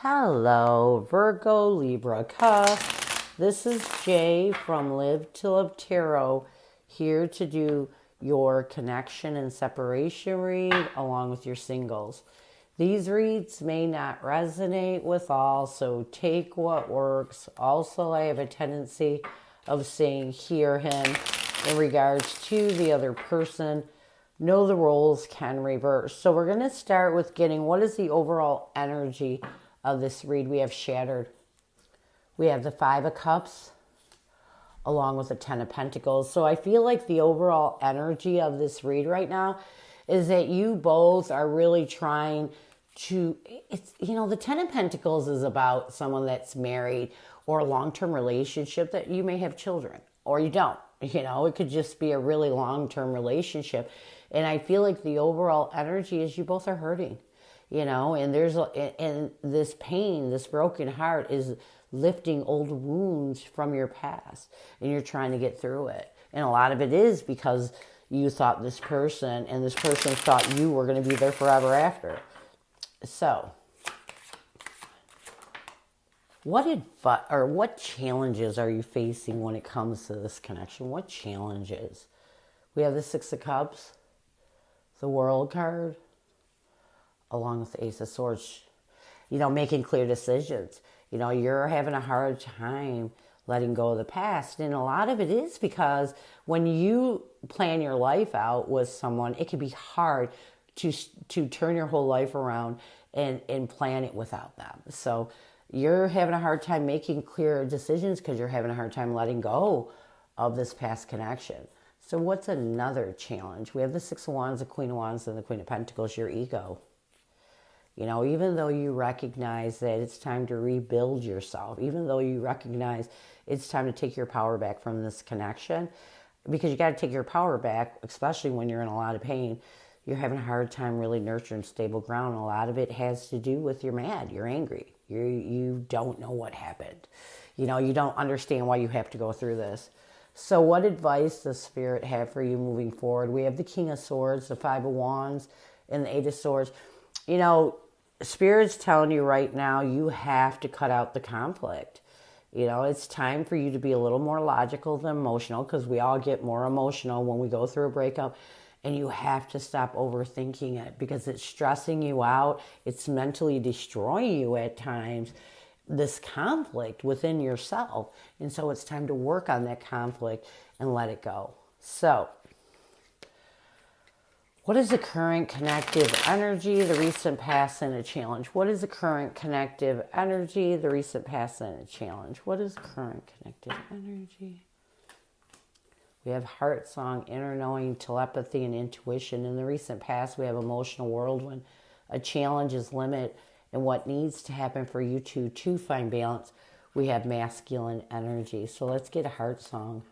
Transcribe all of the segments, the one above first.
Hello, Virgo Libra Cusp. This is Jay from Live to Love Tarot, here to do your connection and separation read along with your singles. These reads may not resonate with all, so take what works. Also, I have a tendency of saying hear him in regards to the other person. Know the roles can reverse. So we're going to start with getting what is the overall energy of this read. We have Shattered. We have the Five of Cups along with the Ten of Pentacles. So I feel like the overall energy of this read right now is that you both are really trying to, the Ten of Pentacles is about someone that's married or a long-term relationship that you may have children or you don't. It could just be a really long-term relationship. And I feel like the overall energy is you both are hurting. And and this pain, this broken heart is lifting old wounds from your past, and you're trying to get through it. And a lot of it is because you thought this person and this person thought you were going to be there forever after. So, what challenges are you facing when it comes to this connection? What challenges? We have the Six of Cups, the World card, along with the Ace of Swords, making clear decisions. You're having a hard time letting go of the past. And a lot of it is because when you plan your life out with someone, it can be hard to turn your whole life around and plan it without them. So you're having a hard time making clear decisions because you're having a hard time letting go of this past connection. So what's another challenge? We have the Six of Wands, the Queen of Wands, and the Queen of Pentacles, your ego. Even though you recognize that it's time to rebuild yourself, even though you recognize it's time to take your power back from this connection, because you got to take your power back, especially when you're in a lot of pain, you're having a hard time really nurturing stable ground. A lot of it has to do with you're mad, you're angry, you don't know what happened. You don't understand why you have to go through this. So what advice does Spirit have for you moving forward? We have the King of Swords, the Five of Wands, and the Eight of Swords. Spirit's telling you right now, you have to cut out the conflict. It's time for you to be a little more logical than emotional, because we all get more emotional when we go through a breakup. And you have to stop overthinking it because it's stressing you out. It's mentally destroying you at times, this conflict within yourself. And so it's time to work on that conflict and let it go. So, what is the current connective energy, the recent past, and a challenge? What is the current connective energy, the recent past, and a challenge? What is current connective energy? We have heart song, inner knowing, telepathy, and intuition. In the recent past, we have emotional whirlwind. A challenge is limit and what needs to happen for you two to find balance. We have masculine energy. So let's get a heart song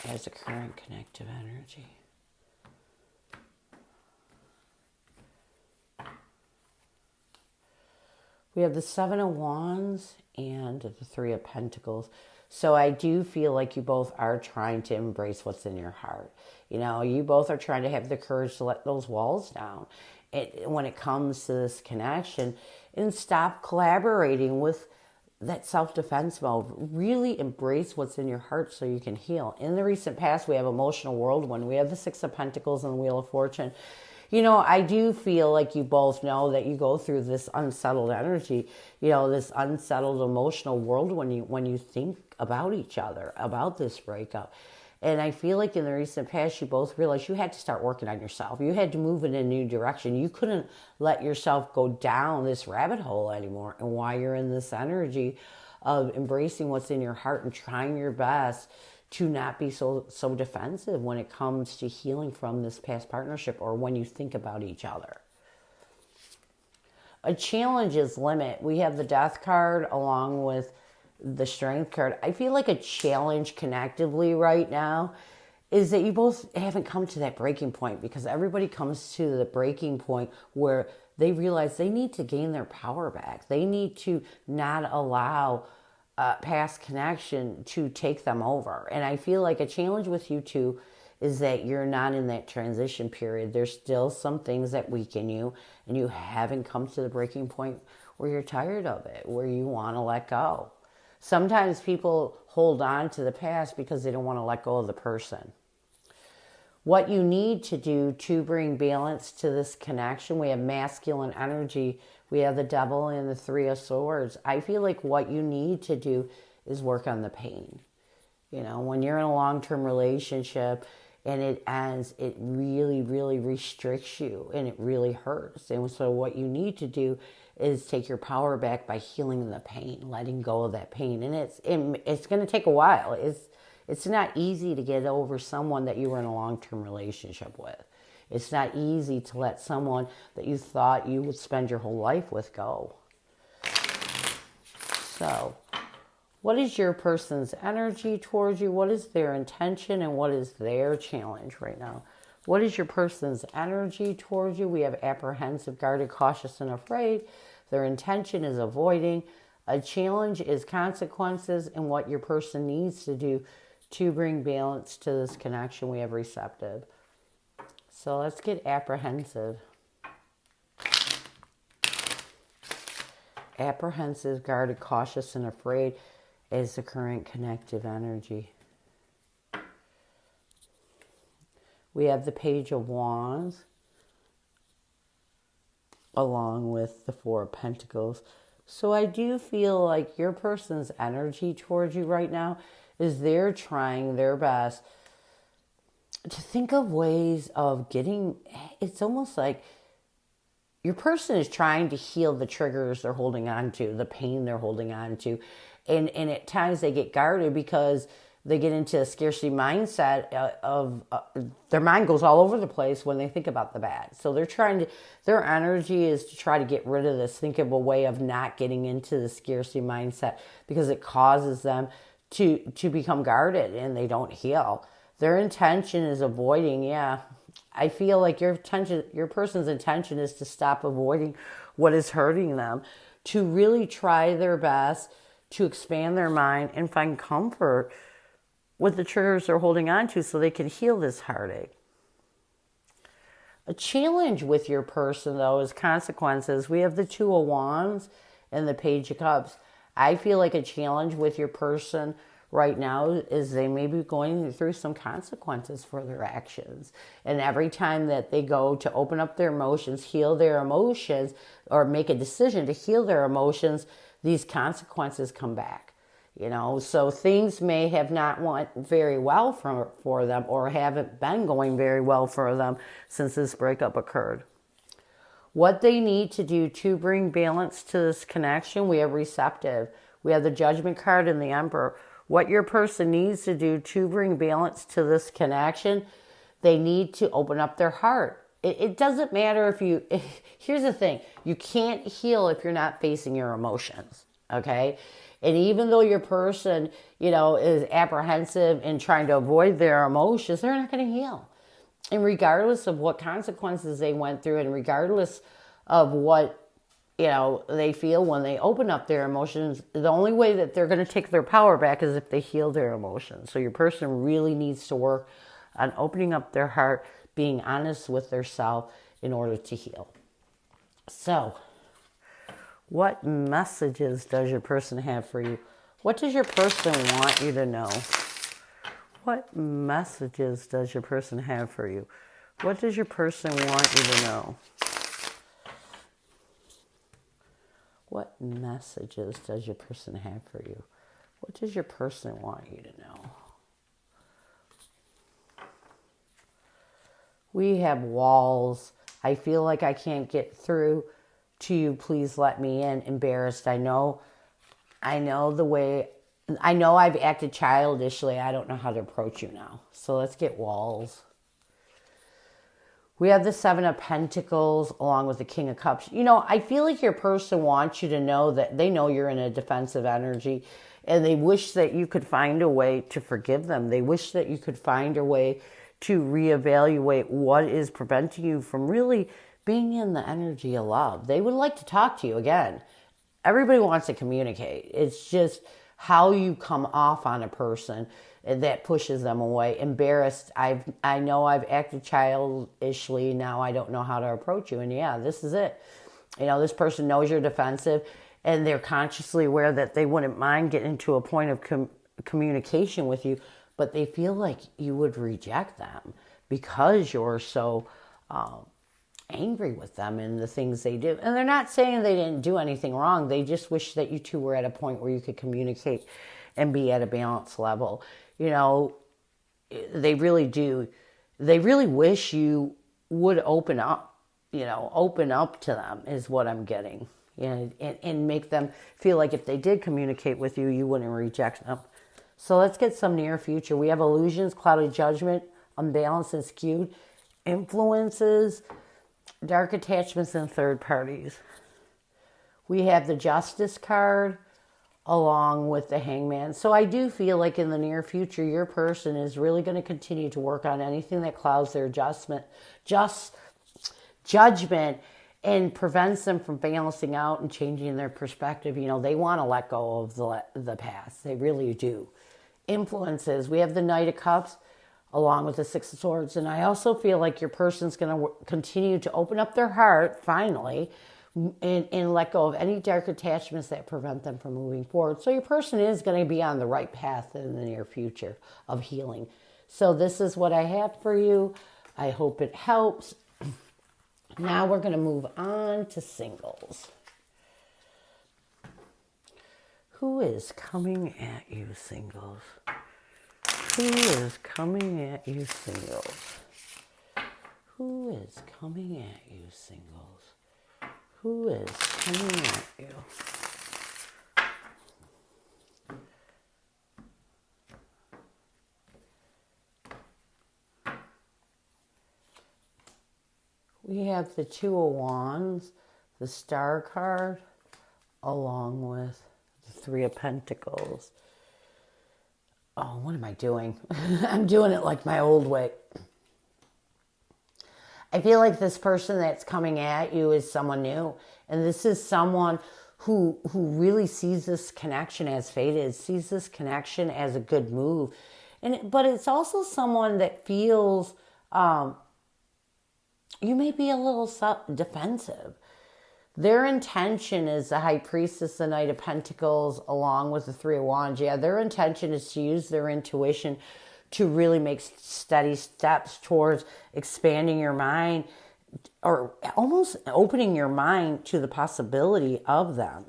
as a current connective energy. We have the Seven of Wands and the Three of Pentacles. So I do feel like you both are trying to embrace what's in your heart. You both are trying to have the courage to let those walls down when it comes to this connection, and stop collaborating with that self-defense mode. Really embrace what's in your heart so you can heal. In the recent past, we have emotional whirlwind. We have the Six of Pentacles and the Wheel of Fortune. I do feel like you both know that you go through this unsettled energy, this unsettled emotional world when you think about each other, about this breakup. And I feel like in the recent past, you both realized you had to start working on yourself. You had to move in a new direction. You couldn't let yourself go down this rabbit hole anymore. And while you're in this energy of embracing what's in your heart and trying your best to not be so defensive when it comes to healing from this past partnership or when you think about each other. A challenge is limit. We have the Death card along with the Strength card. I feel like a challenge connectively right now is that you both haven't come to that breaking point, because everybody comes to the breaking point where they realize they need to gain their power back. They need to not allow past connection to take them over. And I feel like a challenge with you two is that you're not in that transition period. There's still some things that weaken you, and you haven't come to the breaking point where you're tired of it, where you want to let go. Sometimes people hold on to the past because they don't want to let go of the person. What you need to do to bring balance to this connection, we have masculine energy, we have the devil and the three of swords. I feel like what you need to do is work on the pain. You know, when you're in a long-term relationship and it ends, it really, really restricts you and it really hurts. And so what you need to do is take your power back by healing the pain, letting go of that pain. And it's going to take a while. It's not easy to get over someone that you were in a long-term relationship with. It's not easy to let someone that you thought you would spend your whole life with go. So, what is your person's energy towards you? What is their intention and what is their challenge right now? What is your person's energy towards you? We have apprehensive, guarded, cautious, and afraid. Their intention is avoiding. A challenge is consequences and what your person needs to do to bring balance to this connection. We have receptive. So let's get apprehensive. Apprehensive, guarded, cautious, and afraid is the current connective energy. We have the Page of Wands along with the Four of Pentacles. So I do feel like your person's energy towards you right now is they're trying their best to think of ways of getting, it's almost like your person is trying to heal the triggers they're holding on to, the pain they're holding on to. And at times they get guarded because they get into a scarcity mindset of their mind goes all over the place when they think about the bad. So they're trying to, their energy is to try to get rid of this, think of a way of not getting into the scarcity mindset because it causes them to become guarded and they don't heal. Their intention is avoiding, yeah. I feel like your person's intention is to stop avoiding what is hurting them, to really try their best to expand their mind and find comfort with the triggers they're holding on to so they can heal this heartache. A challenge with your person, though, is consequences. We have the Two of Wands and the Page of Cups. I feel like a challenge with your person right now is they may be going through some consequences for their actions. And every time that they go to open up their emotions, heal their emotions, or make a decision to heal their emotions, these consequences come back. You know, so things may have not went very well for them or haven't been going very well for them since this breakup occurred. What they need to do to bring balance to this connection, we have receptive. We have the Judgment card and the Emperor. What your person needs to do to bring balance to this connection, they need to open up their heart. It doesn't matter if you, here's the thing, you can't heal if you're not facing your emotions, okay? And even though your person, you know, is apprehensive and trying to avoid their emotions, they're not going to heal. And regardless of what consequences they went through and regardless of what, you know, they feel when they open up their emotions, the only way that they're going to take their power back is if they heal their emotions. So your person really needs to work on opening up their heart, being honest with their self in order to heal. So, what messages does your person have for you? What does your person want you to know? What messages does your person have for you? What does your person want you to know? What messages does your person have for you? What does your person want you to know? We have walls. I feel like I can't get through to you. Please let me in. Embarrassed. I know the way, I know I've acted childishly. I don't know how to approach you now. So let's get walls. We have the Seven of Pentacles along with the King of Cups. You know, I feel like your person wants you to know that they know you're in a defensive energy and they wish that you could find a way to forgive them. They wish that you could find a way to reevaluate what is preventing you from really being in the energy of love. They would like to talk to you again. Everybody wants to communicate. It's just how you come off on a person that pushes them away. Embarrassed. I know I've acted childishly. Now I don't know how to approach you. And yeah, this is it. This person knows you're defensive, and they're consciously aware that they wouldn't mind getting into a point of communication with you, but they feel like you would reject them because you're so angry with them and the things they do. And they're not saying they didn't do anything wrong. They just wish that you two were at a point where you could communicate and be at a balance level. They really do. They really wish you would open up. Open up to them is what I'm getting. And make them feel like if they did communicate with you, you wouldn't reject them. So let's get some near future. We have illusions, clouded judgment, unbalanced and skewed, influences, dark attachments, and third parties. We have the Justice card along with the Hangman. So I do feel like in the near future, your person is really going to continue to work on anything that clouds their judgment and prevents them from balancing out and changing their perspective. They want to let go of the past. They really do. Influences. We have the Knight of Cups along with the Six of Swords. And I also feel like your person's going to continue to open up their heart, finally, and let go of any dark attachments that prevent them from moving forward. So your person is going to be on the right path in the near future of healing. So this is what I have for you. I hope it helps. Now we're going to move on to singles. Who is coming at you, singles? Who is coming at you, singles? Who is coming at you, singles? Who is coming at you? We have the Two of Wands, the Star card, along with the Three of Pentacles. Oh, what am I doing? I'm doing it like my old way. I feel like this person that's coming at you is someone new. And this is someone who really sees this connection as fated, sees this connection as a good move. But it's also someone that feels you may be a little defensive. Their intention is the High Priestess, the Knight of Pentacles, along with the Three of Wands. Yeah, their intention is to use their intuition to really make steady steps towards expanding your mind, or almost opening your mind to the possibility of them.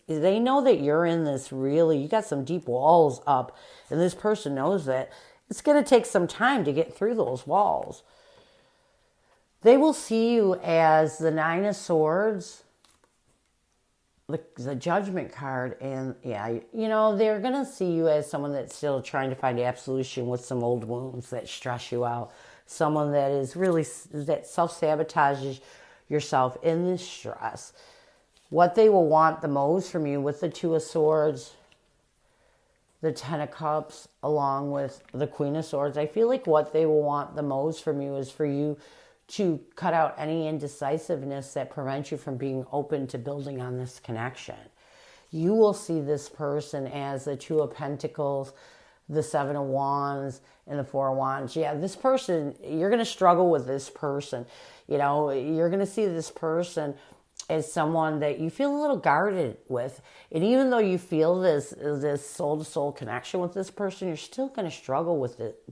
They know that you're in this you got some deep walls up, and this person knows that it's going to take some time to get through those walls. They will see you as the Nine of Swords, the Judgment card, and they're going to see you as someone that's still trying to find absolution with some old wounds that stress you out. Someone that is that self-sabotages yourself in this stress. What they will want the most from you with the Two of Swords, the Ten of Cups, along with the Queen of Swords, I feel like what they will want the most from you is for you to cut out any indecisiveness that prevents you from being open to building on this connection. You will see this person as the Two of Pentacles, the Seven of Wands, and the Four of Wands. Yeah, this person, you're going to struggle with this person. You're going to see this person as someone that you feel a little guarded with. And even though you feel this soul-to-soul connection with this person, you're still going to struggle with it.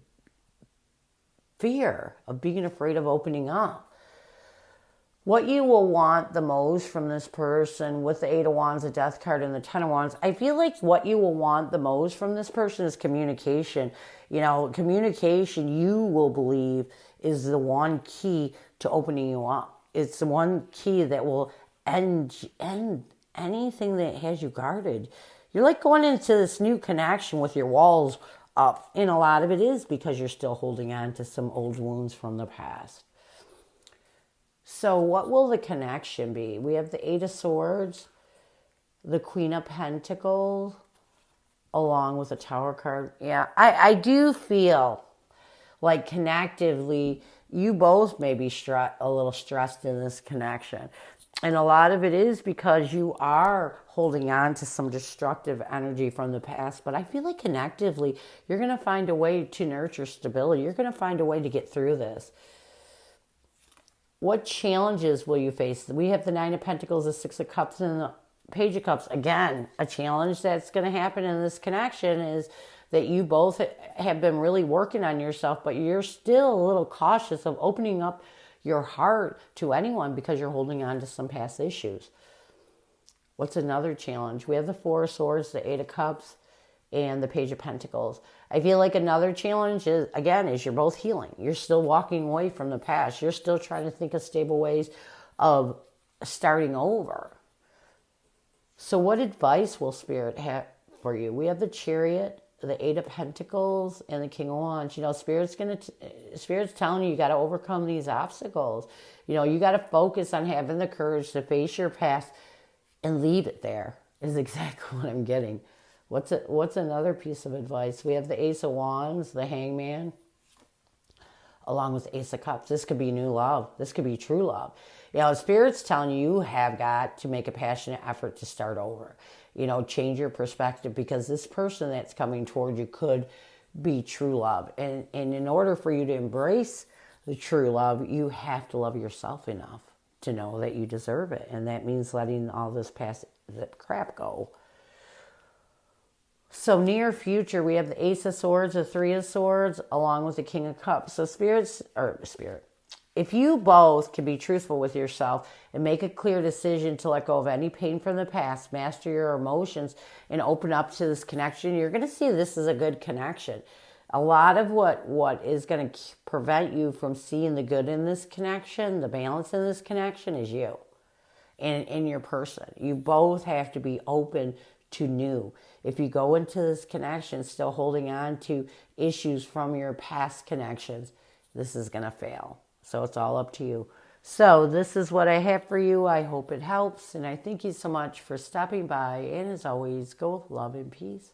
Fear of being afraid of opening up. What you will want the most from this person with the Eight of Wands, the Death card, and the Ten of Wands, I feel like what you will want the most from this person is communication. Communication, you will believe, is the one key to opening you up. It's the one key that will end anything that has you guarded. You're like going into this new connection with your walls up, and a lot of it is because you're still holding on to some old wounds from the past. So what will the connection be? We have the Eight of Swords, the Queen of Pentacles, along with the Tower card. Yeah, I do feel like connectively, you both may be a little stressed in this connection. And a lot of it is because you are holding on to some destructive energy from the past. But I feel like connectively, you're going to find a way to nurture stability. You're going to find a way to get through this. What challenges will you face? We have the Nine of Pentacles, the Six of Cups, and the Page of Cups. Again, a challenge that's going to happen in this connection is that you both have been really working on yourself, but you're still a little cautious of opening up your heart to anyone because you're holding on to some past issues. What's another challenge? We have the Four of Swords, the Eight of Cups, and the Page of Pentacles. I feel like another challenge is, again, is you're both healing. You're still walking away from the past. You're still trying to think of stable ways of starting over. So what advice will Spirit have for you? We have the Chariot, the Eight of Pentacles, and the King of Wands. You know, Spirit's telling you got to overcome these obstacles. You know, you got to focus on having the courage to face your past and leave it there, is exactly what I'm getting. What's another piece of advice? We have the Ace of Wands, the Hangman, along with the Ace of Cups. This could be new love. This could be true love. You know, Spirit's telling you have got to make a passionate effort to start over. You know, change your perspective, because this person that's coming toward you could be true love. And in order for you to embrace the true love, you have to love yourself enough to know that you deserve it. And that means letting all this past crap go. So near future, we have the Ace of Swords, the Three of Swords, along with the King of Cups. So Spirit, if you both can be truthful with yourself and make a clear decision to let go of any pain from the past, master your emotions, and open up to this connection, you're going to see this is a good connection. A lot of what is going to prevent you from seeing the good in this connection, the balance in this connection, is you and in your person. You both have to be open to new. If you go into this connection still holding on to issues from your past connections, this is going to fail. So it's all up to you. So this is what I have for you. I hope it helps. And I thank you so much for stopping by. And as always, go with love and peace.